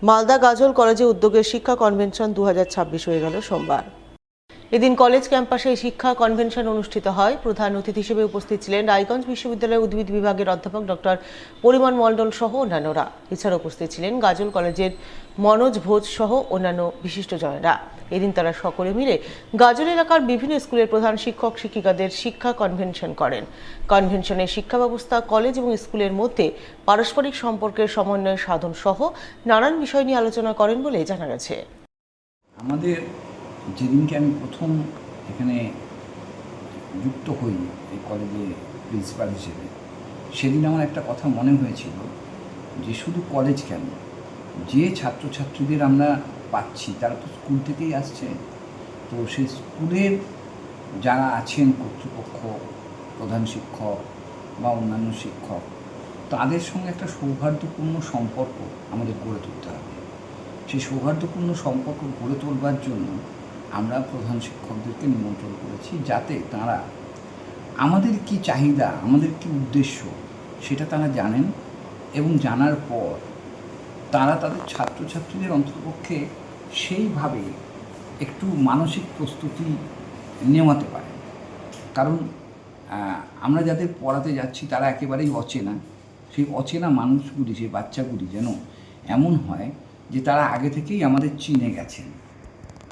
মালদা গাজল কলেজে উদ্যোগে শিক্ষা কনভেনশন 2026 হয়ে গেল সোমবার। এদিন কলেজ ক্যাম্পাসে শিক্ষা কনভেনশন অনুষ্ঠিত হয়। প্রধান অতিথি হিসেবে উপস্থিত ছিলেন রায়গঞ্জ বিশ্ববিদ্যালয়ের উদ্ভিদ বিভাগের অধ্যাপক ডক্টর পরিমল মণ্ডল সহ অন্যান্যরা। এছাড়া উপস্থিত ছিলেন গাজল কলেজের মনোজ ভোজ সহ অন্যান্য বিশিষ্টজনেরা। এদিন তারা সকলে মিলে গাজল এলাকার বিভিন্ন স্কুলের প্রধান শিক্ষক শিক্ষিকাদের শিক্ষা কনভেনশন করেন। কনভেনশনে শিক্ষা ব্যবস্থা, কলেজ এবং স্কুলের মধ্যে পারস্পরিক সম্পর্কের সমন্বয় সাধন সহ নানান বিষয় নিয়ে আলোচনা করেন বলে জানা গেছে। আমাদের যেদিনকে আমি প্রথম এখানে যুক্ত হই এই কলেজে প্রিন্সিপাল হিসেবে, সেদিন আমার একটা কথা মনে হয়েছিল যে শুধু কলেজ কেন, যে ছাত্রছাত্রীদের আমরা পাচ্ছি তারা তো স্কুল থেকেই আসছে। তো সেই স্কুলের যারা আছেন কর্তৃপক্ষ, প্রধান শিক্ষক বা অন্যান্য শিক্ষক, তাদের সঙ্গে একটা সৌহার্দ্যপূর্ণ সম্পর্ক আমাদের গড়ে তুলতে হবে। সেই সৌহার্দ্যপূর্ণ সম্পর্ক গড়ে তোলবার জন্য আমরা প্রধান শিক্ষকদেরকে নিমন্ত্রণ করেছি, যাতে তারা আমাদের কি চাহিদা, আমাদের কি উদ্দেশ্য সেটা তারা জানেন, এবং জানার পর তারা তাদের ছাত্রছাত্রীদের অন্ততপক্ষে সেইভাবে একটু মানসিক প্রস্তুতি নেওয়াতে পারে। কারণ আমরা যাদের পড়াতে যাচ্ছি তারা একেবারেই অচেনা। সেই অচেনা মানুষগুলি, সেই বাচ্চাগুলি যেন এমন হয় যে তারা আগে থেকেই আমাদের চিনে গেছেন।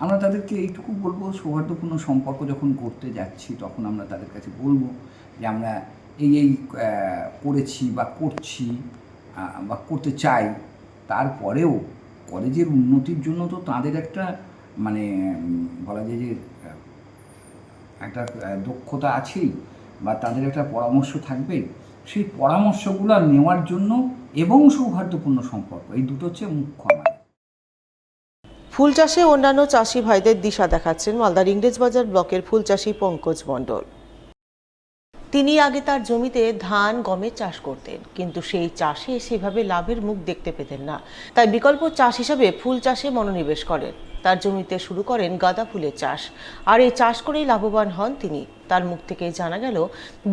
আমরা তাদেরকে এইটুকু বলবো, সৌহার্দ্যপূর্ণ সম্পর্ক যখন করতে যাচ্ছি তখন আমরা তাদের কাছে বলবো যে আমরা এই করেছি বা করছি বা করতে চাই। তারপরেও কলেজের উন্নতির জন্য তো তাদের একটা বলা যায় যে একটা দক্ষতা আছেই, বা তাদের একটা পরামর্শ থাকবে। সেই পরামর্শগুলো নেওয়ার জন্য এবং সৌহার্দ্যপূর্ণ সম্পর্ক, এই দুটো হচ্ছে মুখ্য আমাদের। ফুল চাষে অন্যান্য চাষি ভাইদের দিশা দেখাচ্ছেন মালদার ইংরেজবাজার ব্লকের ফুল চাষি পঙ্কজ মণ্ডল। তিনি আগে তার জমিতে ধান, গমের চাষ করতেন, কিন্তু সেই চাষে সেভাবে লাভের মুখ দেখতে পেতেন না। তাই বিকল্প চাষ হিসাবে ফুল চাষে মনোনিবেশ করেন। তার জমিতে শুরু করেন গাঁদা ফুলের চাষ, আর এই চাষ করেই লাভবান হন তিনি। তার মুখ থেকে জানা গেল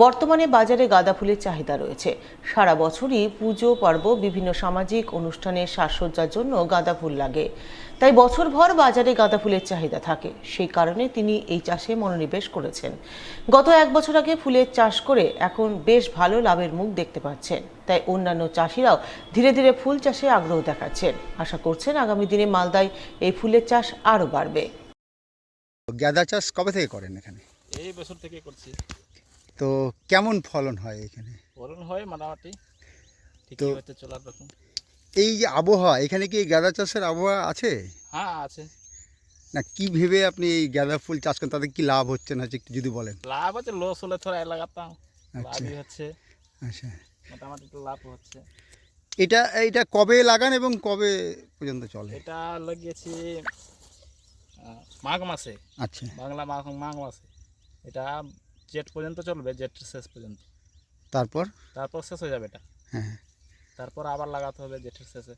বর্তমানে বাজারে গাঁদা ফুলের চাহিদা রয়েছে। সারা বছরই পুজো পর্ব, বিভিন্ন সামাজিক অনুষ্ঠানে সাজসজ্জার জন্য গাঁদা ফুল লাগে। তাই বছরভর বাজারে গাঁদা ফুলের চাহিদা থাকে। সেই কারণে তিনি এই চাষে মনোনিবেশ করেছেন। গত 1 বছর আগে ফুলের চাষ করে এখন বেশ ভালো লাভের মুখ দেখতে পাচ্ছেন। তাই অন্যান্য চাষিরাও ধীরে ধীরে ফুল চাষে আগ্রহ দেখাচ্ছেন। আশা করছেন আগামী দিনে মালদায় এই ফুলের চাষ আরও বাড়বে। গাঁদা চাষ কবে থেকে করেন এখানে? এই বছর থেকে করছি। তো কেমন ফলন হয় এখানে? ফলন হয় মোটামুটি তো ঠিকই হতে চলার রকম। এই যে আবহাওয়া, এখানে কি গাঁদা চাষের আবহাওয়া আছে? হ্যাঁ আছে। না, কি ভেবে আপনি এই গাঁদা ফুল চাষ করেন, তাতে কি লাভ হচ্ছে না হচ্ছে একটু যদি বলেন। লাভ হচ্ছে, লস হলে থোড়া লাগাতাম, আচ্ছা লাভই হচ্ছে, আচ্ছা। মোটামুটি একটু লাভ হচ্ছে। এটা এটা কবে লাগান এবং কবে পর্যন্ত চলে? এটা লাগিয়েছি মাঘ মাসে। আচ্ছা। বাংলা মাঘ মাসে। এটা জেঠ পর্যন্ত চলবে, জেঠের শেষ পর্যন্ত। তারপর তারপর শেষ হয়ে যাবে এটা। হ্যাঁ। তারপর আবার লাগাতে হবে জেঠের শেষে।